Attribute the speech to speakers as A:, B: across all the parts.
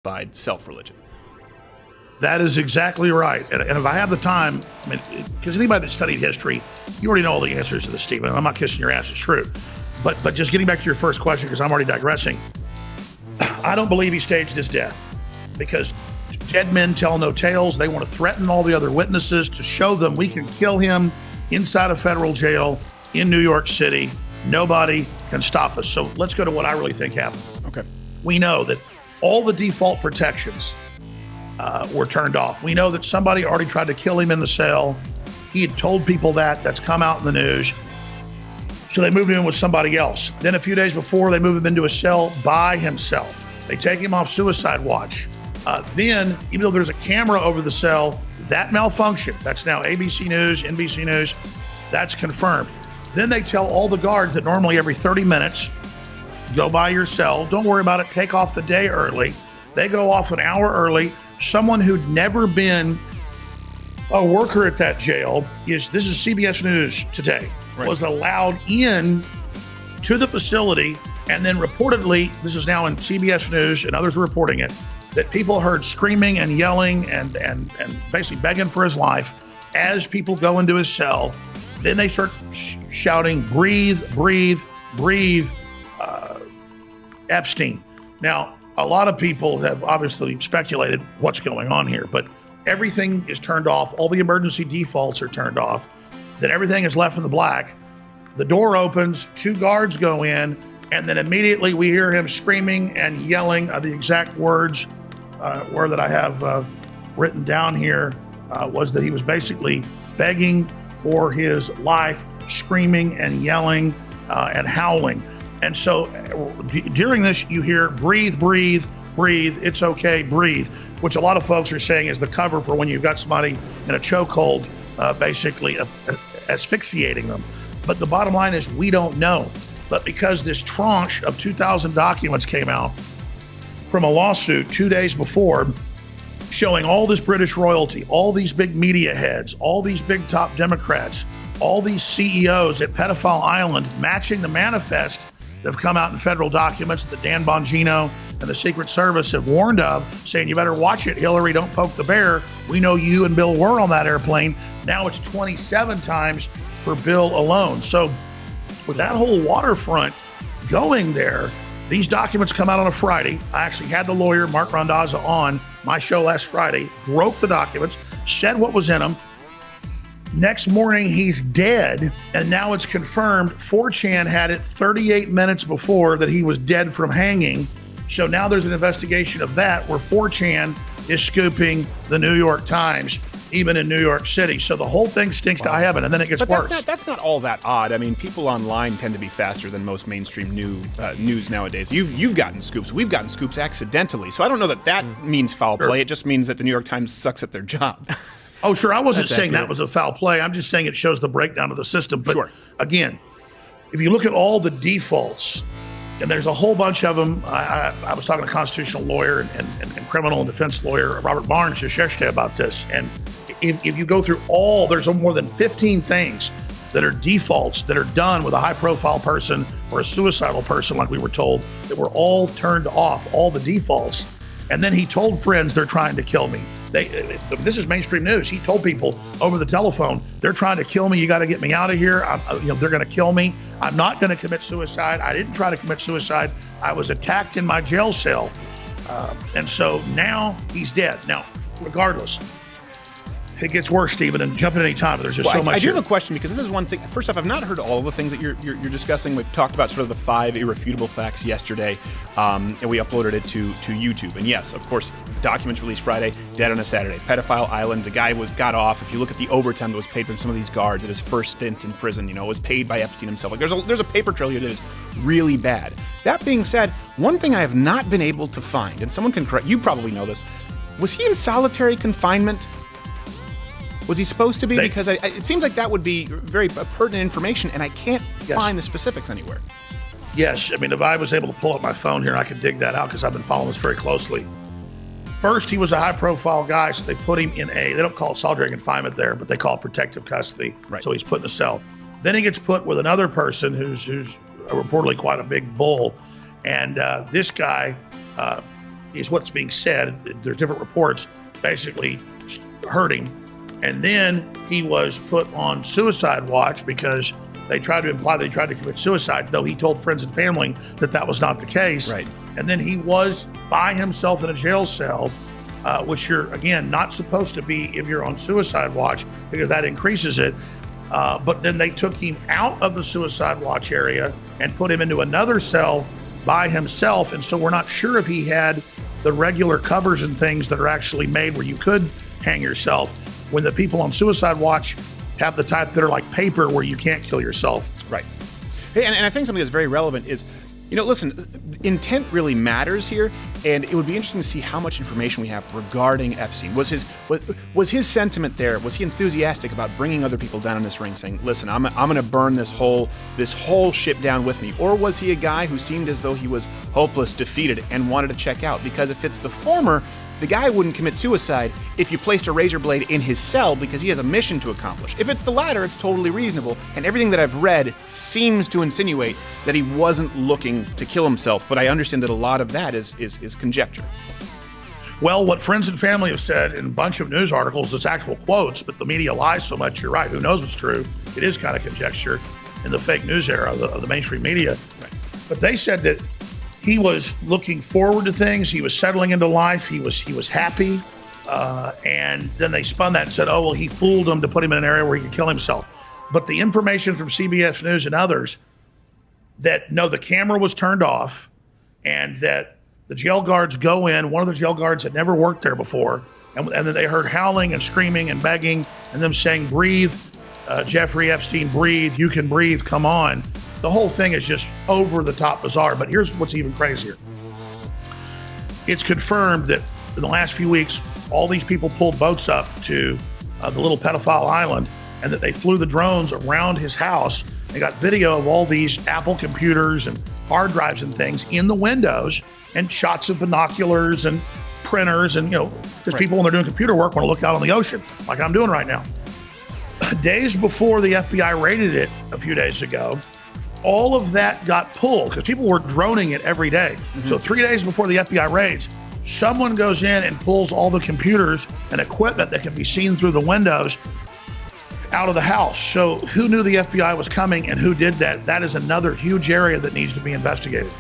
A: by self-religion.
B: That is exactly right. And if I have the time, I mean, because anybody that studied history, you already know all the answers to this, Stephen. I'm not kissing your ass, it's true. But just getting back to your first question, because I'm already digressing, I don't believe he staged his death, because dead men tell no tales. They want to threaten all the other witnesses to show them we can kill him inside a federal jail in New York City. Nobody can stop us. So let's go to what I really think happened.
A: Okay.
B: We know that all the default protections were turned off. We know that somebody already tried to kill him in the cell. He had told people that. That's come out in the news. So they moved him in with somebody else. Then a few days before, they move him into a cell by himself. They take him off suicide watch. Then, even though there's a camera over the cell, that malfunctioned. That's now ABC News, NBC News. That's confirmed. Then they tell all the guards that normally every 30 minutes, go by your cell. Don't worry about it. Take off the day early. They go off an hour early. Someone who'd never been a worker at that jail, this is CBS News today, right, was allowed in to the facility. And then reportedly, this is now in CBS News and others are reporting it, that people heard screaming and yelling and basically begging for his life as people go into his cell. Then they start shouting, breathe, breathe, breathe, Epstein. Now, a lot of people have obviously speculated what's going on here, but everything is turned off. All the emergency defaults are turned off. Then everything is left in the black. The door opens, 2 guards go in, and then immediately we hear him screaming and yelling. The exact words where that I have written down here was that he was basically begging for his life, screaming and yelling and howling. And so during this, you hear breathe, breathe, breathe, it's okay, breathe, which a lot of folks are saying is the cover for when you've got somebody in a chokehold, basically asphyxiating them. But the bottom line is we don't know. But because this tranche of 2,000 documents came out from a lawsuit 2 days before, showing all this British royalty, all these big media heads, all these big top Democrats, all these CEOs at Pedophile Island matching the manifest that have come out in federal documents that Dan Bongino and the Secret Service have warned of, saying you better watch it, Hillary, don't poke the bear. We know you and Bill were on that airplane. Now it's 27 times for Bill alone. So with that whole waterfront going there, these documents come out on a Friday. I actually had the lawyer, Mark Randazza, on my show last Friday, broke the documents, said what was in them. Next morning, he's dead, and now it's confirmed. 4chan had it 38 minutes before that he was dead from hanging. So now there's an investigation of that where 4chan is scooping the New York Times, even in New York City. So the whole thing stinks to high heaven, and then it gets worse.
A: That's not all that odd. I mean, people online tend to be faster than most mainstream news nowadays. You've gotten scoops. We've gotten scoops accidentally. So I don't know that means foul play. It just means that the New York Times sucks at their job.
B: Oh, sure. I wasn't saying that was a foul play. I'm just saying it shows the breakdown of the system. But again, if you look at all the defaults, and there's a whole bunch of them. I was talking to a constitutional lawyer and criminal and defense lawyer, Robert Barnes, just yesterday about this. And if you go through all, there's more than 15 things that are defaults that are done with a high-profile person or a suicidal person, like we were told, that were all turned off, all the defaults. And then he told friends they're trying to kill me. This is mainstream news. He told people over the telephone, they're trying to kill me. You got to get me out of here. They're going to kill me. I'm not going to commit suicide. I didn't try to commit suicide. I was attacked in my jail cell. And so now he's dead. Now, regardless, it gets worse, Stephen, and jump in any time. But there's just so much.
A: I do have a question, because this is one thing. First off, I've not heard all the things that you're discussing. We've talked about sort of the 5 irrefutable facts yesterday, and we uploaded it to YouTube. And yes, of course, documents released Friday, dead on a Saturday. Pedophile Island, the guy got off. If you look at the overtime that was paid from some of these guards at his first stint in prison, it was paid by Epstein himself. Like there's a paper trail here that is really bad. That being said, one thing I have not been able to find, and someone can correct, you probably know this, was he in solitary confinement? Was he supposed to be? Because it seems like that would be very pertinent information, and I can't find the specifics anywhere.
B: Yes. I mean, if I was able to pull up my phone here, I could dig that out because I've been following this very closely. First, he was a high-profile guy, so they put him in they don't call it solitary confinement there, but they call it protective custody.
A: Right.
B: So he's put in a cell. Then he gets put with another person who's reportedly quite a big bull. And this guy is what's being said. There's different reports, basically hurt him. And then he was put on suicide watch because they tried to imply they tried to commit suicide, though he told friends and family that that was not the case.
A: Right.
B: And then he was by himself in a jail cell, which you're, again, not supposed to be if you're on suicide watch because that increases it. But then they took him out of the suicide watch area and put him into another cell by himself. And so we're not sure if he had the regular covers and things that are actually made where you could hang yourself, when the people on suicide watch have the type that are like paper where you can't kill yourself.
A: Right. Hey, and I think something that's very relevant is, listen, intent really matters here, and it would be interesting to see how much information we have regarding Epstein. Was his sentiment there? Was he enthusiastic about bringing other people down in this ring, saying, "Listen, I'm going to burn this whole ship down with me," or was he a guy who seemed as though he was hopeless, defeated, and wanted to check out? Because if it's the former, the guy wouldn't commit suicide if you placed a razor blade in his cell because he has a mission to accomplish. If it's the latter, it's totally reasonable, and everything that I've read seems to insinuate that he wasn't looking to kill himself, but I understand that a lot of that is conjecture.
B: Well, what friends and family have said in a bunch of news articles, it's actual quotes, but the media lies so much, you're right, who knows what's true? It is kind of conjecture in the fake news era of the mainstream media.
A: Right.
B: But they said that he was looking forward to things. He was settling into life. He was happy. And then they spun that and said, oh, well, he fooled him to put him in an area where he could kill himself. But the information from CBS News and others that, no, the camera was turned off and that the jail guards go in. One of the jail guards had never worked there before. And then they heard howling and screaming and begging and them saying, breathe, Jeffrey Epstein, breathe. You can breathe. Come on. The whole thing is just over the top bizarre, but here's what's even crazier. It's confirmed that in the last few weeks, all these people pulled boats up to the little pedophile island and that they flew the drones around his house. They got video of all these Apple computers and hard drives and things in the windows and shots of binoculars and printers. And, because people, when they're doing computer work, want to look out on the ocean like I'm doing right now. Days before the FBI raided it a few days ago, all of that got pulled because people were droning it every day. Mm-hmm. So 3 days before the FBI raids, someone goes in and pulls all the computers and equipment that can be seen through the windows out of the house. So who knew the FBI was coming and who did that? That is another huge area that needs to be investigated.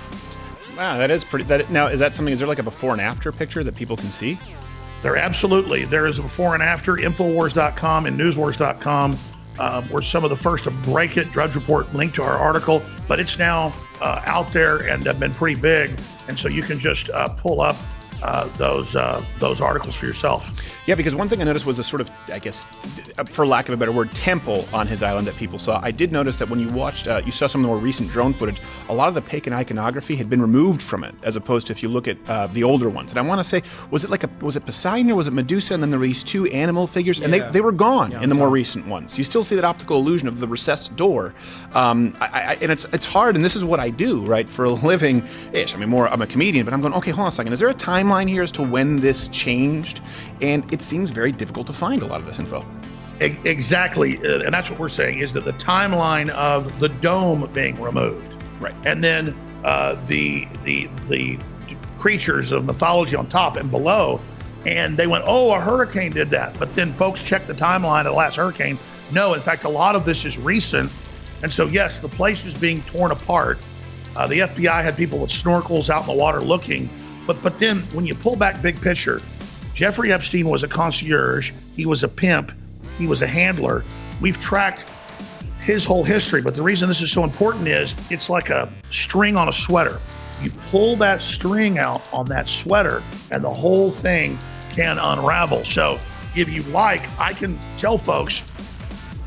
A: Wow, that is pretty. Now, is there like a before and after picture that people can see?
B: There is a before and after. Infowars.com and newswars.com. We're some of the first to break it. Drudge Report linked to our article, but it's now out there and been pretty big. And so you can just pull up those articles for yourself.
A: Yeah, because one thing I noticed was a sort of, I guess, for lack of a better word, temple on his island that people saw. I did notice that when you watched, you saw some of the more recent drone footage, a lot of the pagan iconography had been removed from it, as opposed to if you look at the older ones. And I want to say, was it Poseidon or was it Medusa? And then there were these two animal figures, and they were gone in the more recent ones. You still see that optical illusion of the recessed door. And it's hard, and this is what I do, right, for a living-ish. I mean, I'm a comedian, but I'm going, okay, hold on a second. Is there a timeline here as to when this changed? And it seems very difficult to find a lot of this info.
B: Exactly, and that's what we're saying, is that the timeline of the dome being removed,
A: right,
B: and then the creatures of mythology on top and below, and they went, oh, a hurricane did that. But then folks checked the timeline of the last hurricane. No, in fact, a lot of this is recent, and so yes, the place is being torn apart. The FBI had people with snorkels out in the water looking, but then when you pull back big picture, Jeffrey Epstein was a concierge. He was a pimp. He was a handler. We've tracked his whole history, but the reason this is so important is it's like a string on a sweater. You pull that string out on that sweater and the whole thing can unravel. So if you like, I can tell folks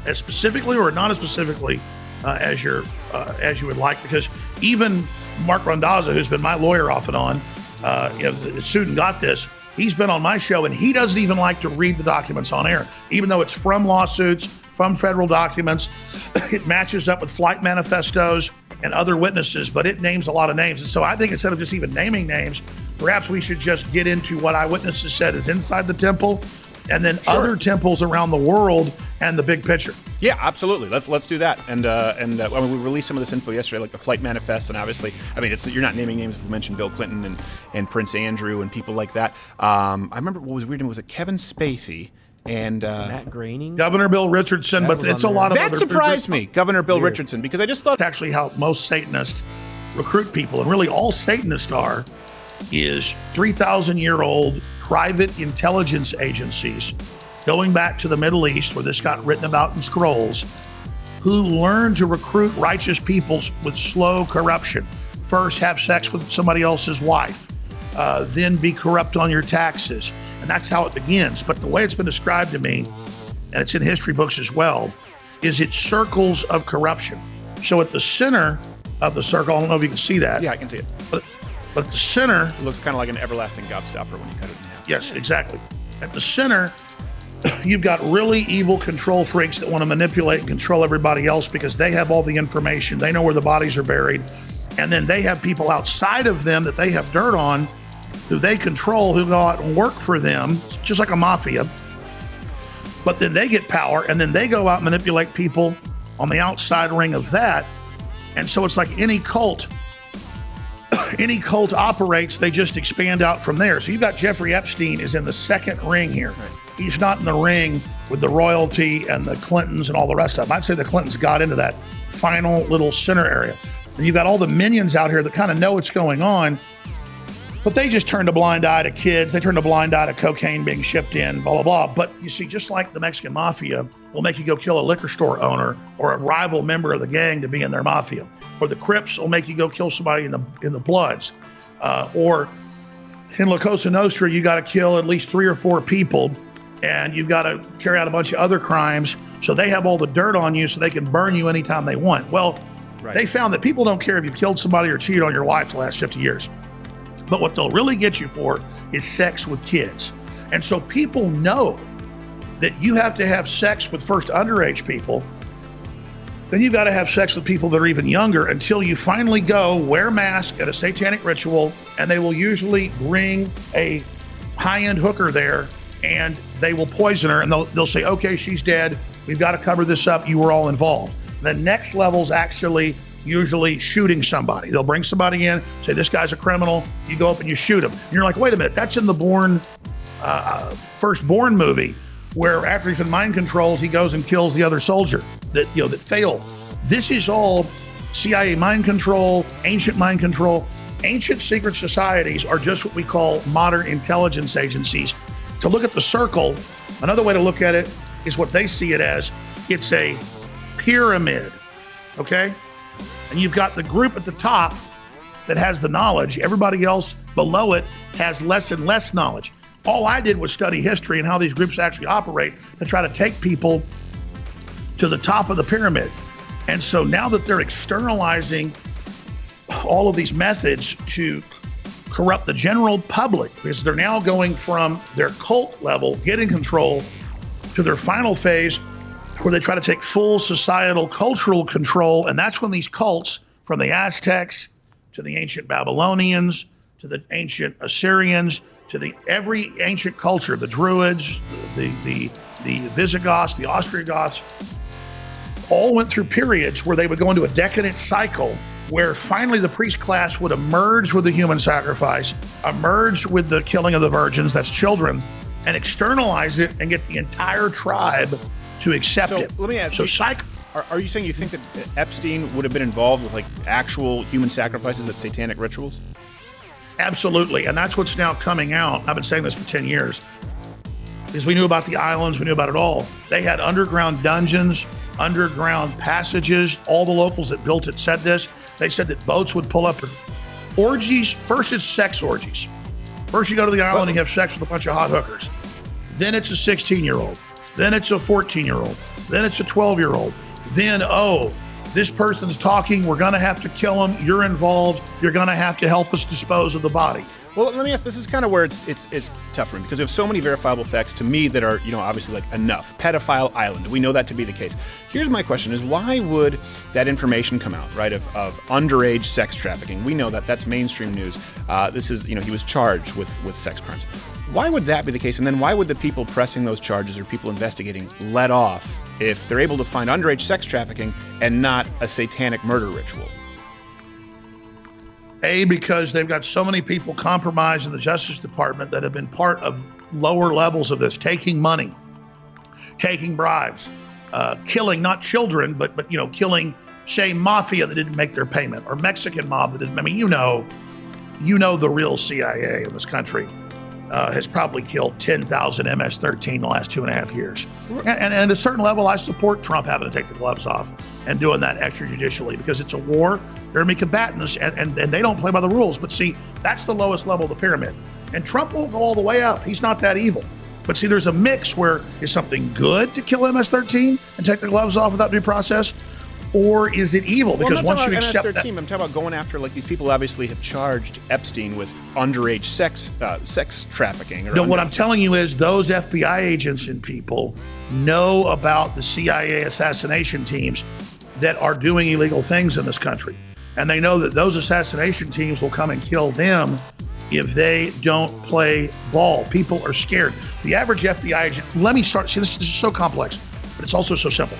B: as specifically or not as specifically as you would like, because even Mark Randazza, who's been my lawyer off and on, sued and got this. He's been on my show, and he doesn't even like to read the documents on air, even though it's from lawsuits, from federal documents. It matches up with flight manifestos and other witnesses, but it names a lot of names. And so I think instead of just even naming names, perhaps we should just get into what eyewitnesses said is inside the temple, and then other temples around the world and the big picture.
A: Yeah, absolutely. Let's do that. And we released some of this info yesterday, like the flight manifest, and obviously, I mean, you're not naming names. We mentioned Bill Clinton and Prince Andrew and people like that. I remember what was weird. Was it Kevin Spacey and
C: Matt Groening,
B: Governor Bill Richardson? But it's a lot of
A: that surprised me, Governor Bill Richardson, because I just thought
B: it's actually how most Satanists recruit people, and really all Satanists is 3,000-year-old private intelligence agencies going back to the Middle East, where this got written about in scrolls, who learn to recruit righteous people with slow corruption. First, have sex with somebody else's wife, then be corrupt on your taxes. And that's how it begins. But the way it's been described to me, and it's in history books as well, is it's circles of corruption. So at the center of the circle, I don't know if you can see that.
A: Yeah, I can see it.
B: But at the center...
A: It looks kind of like an everlasting gobstopper when you cut it in half.
B: Yes, exactly. At the center, you've got really evil control freaks that want to manipulate and control everybody else because they have all the information. They know where the bodies are buried. And then they have people outside of them that they have dirt on, who they control, who go out and work for them, just like a mafia. But then they get power, and then they go out and manipulate people on the outside ring of that. And so it's like any cult operates, they just expand out from there. So you've got Jeffrey Epstein is in the second ring here. Right. He's not in the ring with the royalty and the Clintons and all the rest of them. I'd say the Clintons got into that final little center area. And you've got all the minions out here that kind of know what's going on, but they just turned a blind eye to kids. They turned a blind eye to cocaine being shipped in, blah, blah, blah. But you see, just like the Mexican mafia will make you go kill a liquor store owner or a rival member of the gang to be in their mafia, or the Crips will make you go kill somebody in the Bloods, or in La Cosa Nostra, you got to kill at least 3 or 4 people, and you've got to carry out a bunch of other crimes. So they have all the dirt on you so they can burn you anytime they want. Well, right. They found that people don't care if you've killed somebody or cheated on your wife the last 50 years. But what they'll really get you for is sex with kids. And so people know that you have to have sex with first underage people, then you've got to have sex with people that are even younger until you finally go wear a mask at a satanic ritual, and they will usually bring a high-end hooker there, and they will poison her, and they'll say, okay, she's dead. We've got to cover this up. You were all involved. The next level is actually usually shooting somebody. They'll bring somebody in, say, this guy's a criminal. You go up and you shoot him. And you're like, wait a minute, that's in the Firstborn movie, where after he's been mind controlled, he goes and kills the other soldier that failed. This is all CIA mind control, ancient mind control. Ancient secret societies are just what we call modern intelligence agencies. To look at the circle, another way to look at it is what they see it as. It's a pyramid, okay? And you've got the group at the top that has the knowledge. Everybody else below it has less and less knowledge. All I did was study history and how these groups actually operate to try to take people to the top of the pyramid. And so now that they're externalizing all of these methods to corrupt the general public, because they're now going from their cult level, getting control, to their final phase where they try to take full societal cultural control. And that's when these cults, from the Aztecs to the ancient Babylonians to the ancient Assyrians to every ancient culture, the Druids, the Visigoths, the Ostrogoths, all went through periods where they would go into a decadent cycle where finally the priest class would emerge with the human sacrifice, emerge with the killing of the virgins, that's children, and externalize it and get the entire tribe to accept it.
A: Let me ask you, are you saying you think that Epstein would have been involved with like actual human sacrifices at satanic rituals?
B: Absolutely, and that's what's now coming out. I've been saying this for 10 years. Because we knew about the islands, we knew about it all. They had underground dungeons, underground passages. All the locals that built it said this. They said that boats would pull up. Orgies, first it's sex orgies. First you go to the island and you have sex with a bunch of hot hookers. Then it's a 16-year-old. Then it's a 14-year-old. Then it's a 12-year-old. Then, this person's talking, we're gonna have to kill him, you're involved, you're gonna have to help us dispose of the body.
A: Well, let me ask, this is kind of where it's tough for me, because we have so many verifiable facts to me that are, obviously like enough. Pedophile island, we know that to be the case. Here's my question is, why would that information come out, right, of underage sex trafficking? We know that, that's mainstream news. This is, he was charged with sex crimes. Why would that be the case? And then why would the people pressing those charges or people investigating let off if they're able to find underage sex trafficking and not a satanic murder ritual?
B: Because they've got so many people compromised in the Justice Department that have been part of lower levels of this, taking money, taking bribes, killing not children, but killing, say, mafia that didn't make their payment, or Mexican mob that didn't. I mean, you know the real CIA in this country has probably killed 10,000 MS-13 in the last 2.5 years. And at a certain level, I support Trump having to take the gloves off and doing that extrajudicially, because it's a war. There are going to be combatants, and they don't play by the rules. But see, that's the lowest level of the pyramid. And Trump won't go all the way up. He's not that evil. But see, there's a mix where is something good to kill MS-13 and take the gloves off without due process? Or is it evil? Because once you accept that,
A: I'm talking about going after, like, these people obviously have charged Epstein with underage sex trafficking.
B: No, what I'm telling you is those FBI agents and people know about the CIA assassination teams that are doing illegal things in this country. And they know that those assassination teams will come and kill them if they don't play ball. People are scared. The average FBI agent, let me start, see, this is so complex, but it's also so simple.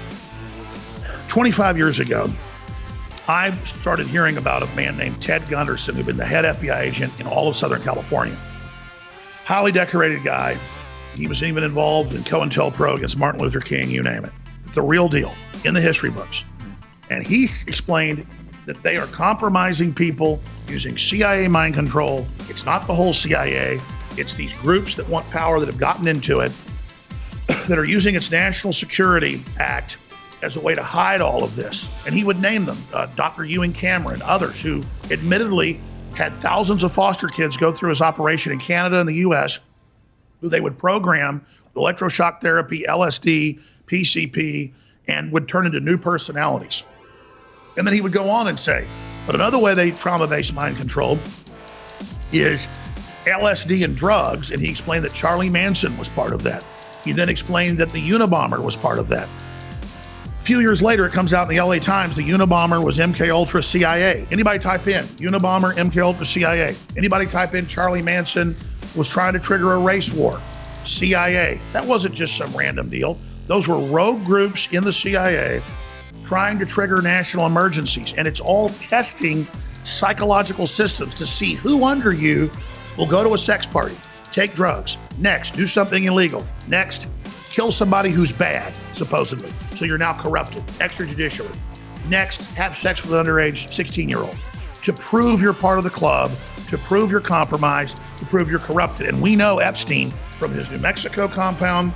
B: 25 years ago, I started hearing about a man named Ted Gunderson, who'd been the head FBI agent in all of Southern California. Highly decorated guy. He was even involved in COINTELPRO against Martin Luther King, you name it. It's a real deal in the history books. And he explained that they are compromising people using CIA mind control. It's not the whole CIA. It's these groups that want power that have gotten into it, that are using its National Security Act as a way to hide all of this. And he would name them, Dr. Ewing Cameron, others who admittedly had thousands of foster kids go through his operation in Canada and the US, who they would program with electroshock therapy, LSD, PCP, and would turn into new personalities. And then he would go on and say, but another way they trauma-based mind control is LSD and drugs. And he explained that Charlie Manson was part of that. He then explained that the Unabomber was part of that. A few years later, it comes out in the LA Times, the Unabomber was MK Ultra CIA. Anybody type in Unabomber, MK Ultra CIA. Anybody type in Charlie Manson was trying to trigger a race war, CIA. That wasn't just some random deal. Those were rogue groups in the CIA trying to trigger national emergencies. And it's all testing psychological systems to see who under you will go to a sex party, take drugs. Next, do something illegal. Next, kill somebody who's bad, supposedly. So you're now corrupted, extrajudicially. Next, have sex with an underage 16-year-old to prove you're part of the club, to prove you're compromised, to prove you're corrupted. And we know Epstein, from his New Mexico compound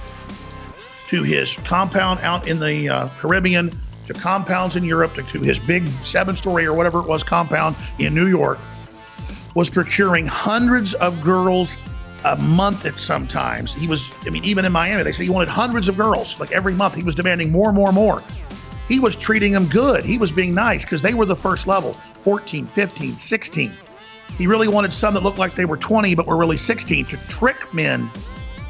B: to his compound out in the Caribbean, to compounds in Europe, to his big 7-story or whatever it was compound in New York, was procuring hundreds of girls a month at sometimes. He was, even in Miami, they say he wanted hundreds of girls, like every month. He was demanding more. He was treating them good. He was being nice because they were the first level, 14, 15, 16. He really wanted some that looked like they were 20, but were really 16, to trick men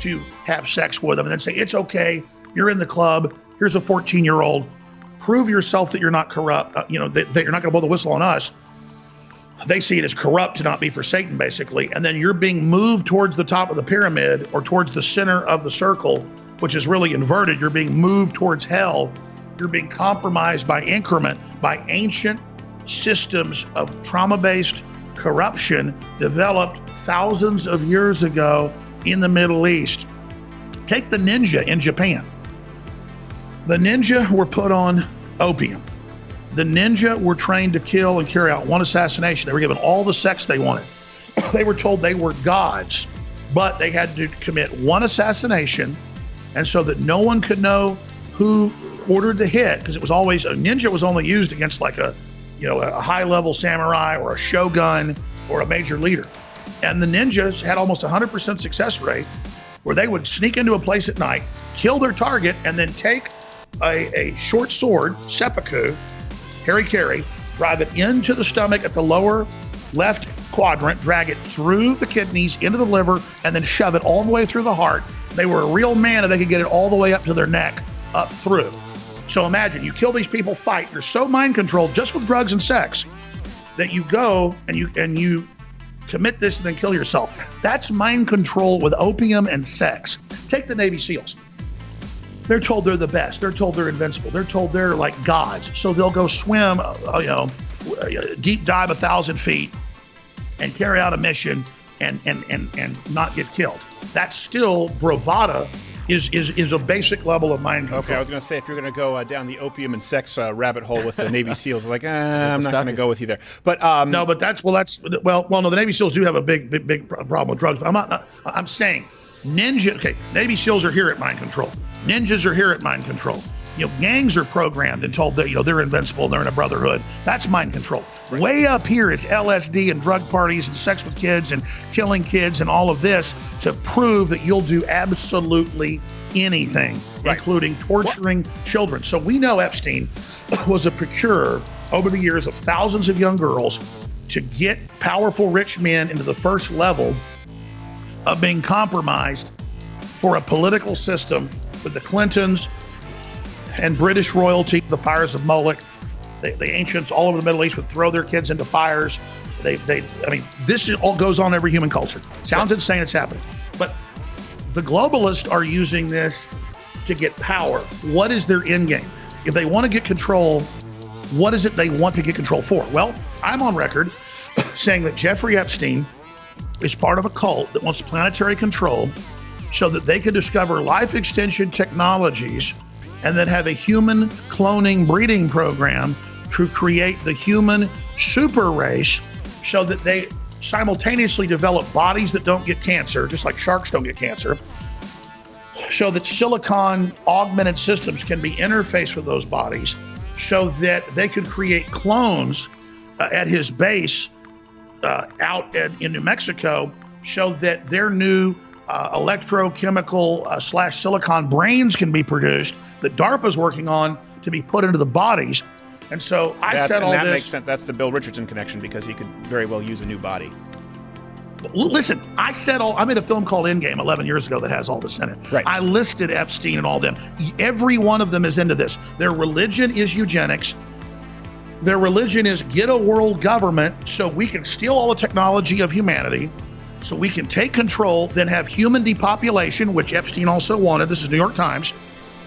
B: to have sex with them and then say, it's okay, you're in the club, here's a 14-year-old, prove yourself that you're not corrupt, that you're not going to blow the whistle on us. They see it as corrupt to not be for Satan, basically. And then you're being moved towards the top of the pyramid or towards the center of the circle, which is really inverted. You're being moved towards hell. You're being compromised by increment, by ancient systems of trauma-based corruption developed thousands of years ago in the Middle East. Take the ninja in Japan. The ninja were put on opium. The ninja were trained to kill and carry out one assassination. They were given all the sex they wanted. They were told they were gods, but they had to commit one assassination, and so that no one could know who ordered the hit, because it was always, a ninja was only used against like a high-level samurai or a shogun or a major leader. And the ninjas had almost 100% success rate, where they would sneak into a place at night, kill their target, and then take a short sword, seppuku, harikiri, drive it into the stomach at the lower left quadrant, drag it through the kidneys, into the liver, and then shove it all the way through the heart. They were a real man if they could get it all the way up to their neck, up through. So imagine, you kill these people, fight, you're so mind controlled just with drugs and sex that you go and you commit this and then kill yourself. That's mind control with opium and sex. Take the Navy SEALs. They're told they're the best. They're told they're invincible. They're told they're like gods. So they'll go swim, deep dive 1,000 feet and carry out a mission and not get killed. That's still bravado. Is a basic level of mind control.
A: Okay, I was going to say, if you're going to go down the opium and sex rabbit hole with the Navy SEALs, like, I'm not going to go with you there. But
B: no, but no, the Navy SEALs do have a big problem with drugs. But I'm saying ninja. Okay, Navy SEALs are here at mind control. Ninjas are here at mind control. Gangs are programmed and told that they're invincible and they're in a brotherhood. That's mind control. Right. Way up here is LSD and drug parties and sex with kids and killing kids and all of this to prove that you'll do absolutely anything, right, including torturing children. So we know Epstein was a procurer over the years of thousands of young girls to get powerful rich men into the first level of being compromised for a political system with the Clintons and British royalty, the fires of Moloch. The ancients all over the Middle East would throw their kids into fires. This all goes on in every human culture. Sounds insane, it's happening. But the globalists are using this to get power. What is their end game? If they want to get control, what is it they want to get control for? Well, I'm on record saying that Jeffrey Epstein is part of a cult that wants planetary control so that they can discover life extension technologies and then have a human cloning breeding program to create the human super race so that they simultaneously develop bodies that don't get cancer, just like sharks don't get cancer, so that silicon augmented systems can be interfaced with those bodies so that they could create clones at his base out in New Mexico so that their new electrochemical / silicon brains can be produced that DARPA's working on to be put into the bodies. And so that makes sense.
A: That's the Bill Richardson connection, because he could very well use a new body.
B: Listen, I made a film called Endgame 11 years ago that has all this in it.
A: Right.
B: I listed Epstein and all them. Every one of them is into this. Their religion is eugenics. Their religion is get a world government so we can steal all the technology of humanity, so we can take control, then have human depopulation, which Epstein also wanted. This is New York Times.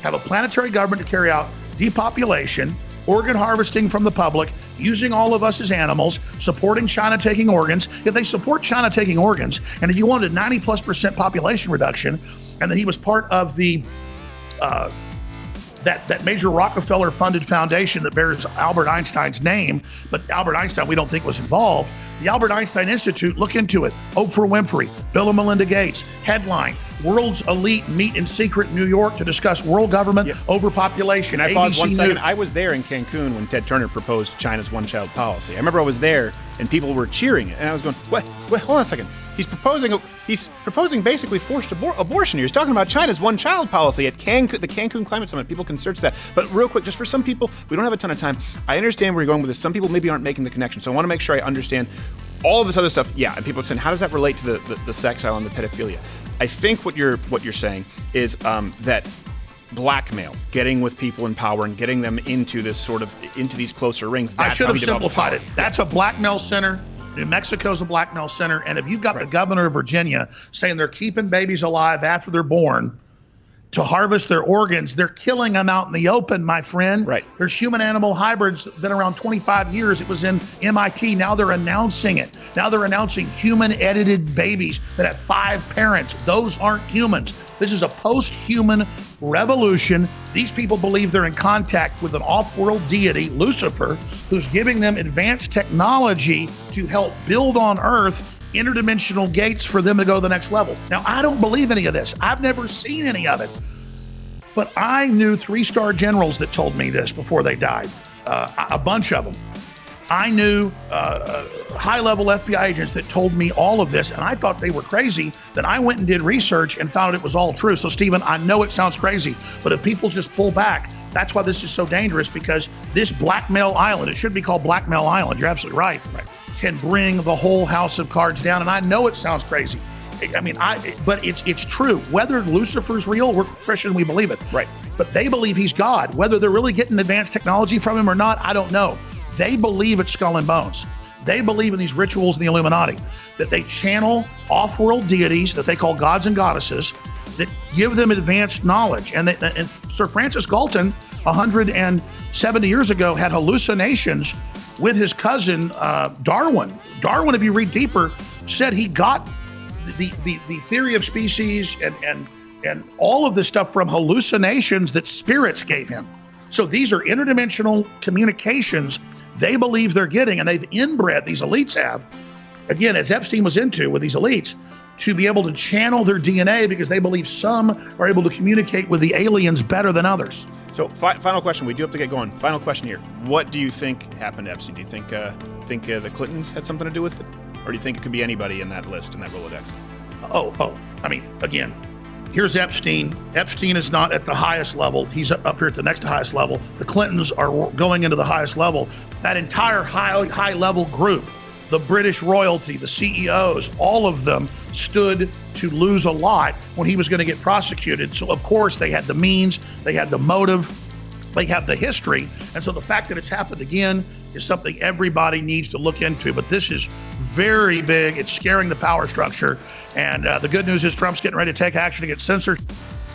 B: Have a planetary government to carry out depopulation, organ harvesting from the public, using all of us as animals, supporting China taking organs. If they support China taking organs, and if you wanted 90+% population reduction, and that he was part of the that major Rockefeller-funded foundation that bears Albert Einstein's name, but Albert Einstein we don't think was involved. The Albert Einstein Institute, look into it. Oprah Winfrey, Bill and Melinda Gates, headline, world's elite meet in secret in New York to discuss world government, overpopulation.
A: And I paused 1 second.
B: News.
A: I was there in Cancun when Ted Turner proposed China's one-child policy. I remember I was there and people were cheering it. And I was going, wait, hold on a second. He's proposing basically forced abortion here. He's talking about China's one-child policy at the Cancun Climate Summit. People can search that. But real quick, just for some people, we don't have a ton of time. I understand where you're going with this. Some people maybe aren't making the connection. So I want to make sure I understand all of this other stuff. Yeah, and people are saying, how does that relate to the sex island, the pedophilia? I think what you're saying is that blackmail, getting with people in power and getting them into these closer rings.
B: I should have simplified it. That's a blackmail center. New Mexico's a blackmail center. And if you've got the governor of Virginia saying they're keeping babies alive after they're born to harvest their organs, they're killing them out in the open, my friend.
A: Right.
B: There's human-animal hybrids been around 25 years. It was in MIT. Now they're announcing it. Now they're announcing human-edited babies that have 5 parents. Those aren't humans. This is a post-human revolution. These people believe they're in contact with an off-world deity, Lucifer, who's giving them advanced technology to help build on Earth interdimensional gates for them to go to the next level. Now, I don't believe any of this. I've never seen any of it. But I knew 3-star generals that told me this before they died, a bunch of them. I knew high-level FBI agents that told me all of this, and I thought they were crazy. Then I went and did research and found it was all true. So, Stephen, I know it sounds crazy, but if people just pull back, that's why this is so dangerous, because this blackmail island, it should be called Blackmail Island, you're absolutely right, can bring the whole house of cards down. And I know it sounds crazy. But it's true. Whether Lucifer's real, we're Christian, we believe it.
A: Right.
B: But they believe he's God. Whether they're really getting advanced technology from him or not, I don't know. They believe it's skull and bones. They believe in these rituals in the Illuminati, that they channel off-world deities that they call gods and goddesses, that give them advanced knowledge. And Sir Francis Galton, 170 years ago, had hallucinations with his cousin Darwin. Darwin, if you read deeper, said he got the theory of species and all of this stuff from hallucinations that spirits gave him. So these are interdimensional communications they believe they're getting, and they've inbred, these elites have, again, as Epstein was into with these elites, to be able to channel their DNA because they believe some are able to communicate with the aliens better than others.
A: So final question, we do have to get going. Final question here. What do you think happened to Epstein? Do you think the Clintons had something to do with it? Or do you think it could be anybody in that list, in that Rolodex?
B: I mean, again, here's Epstein. Epstein is not at the highest level. He's up here at the next highest level. The Clintons are going into the highest level. That entire high level group, the British royalty, the CEOs, all of them stood to lose a lot when he was going to get prosecuted. So of course they had the means, they had the motive, they have the history. And so the fact that it's happened again is something everybody needs to look into. But this is very big. It's scaring the power structure. And the good news is Trump's getting ready to take action against censorship.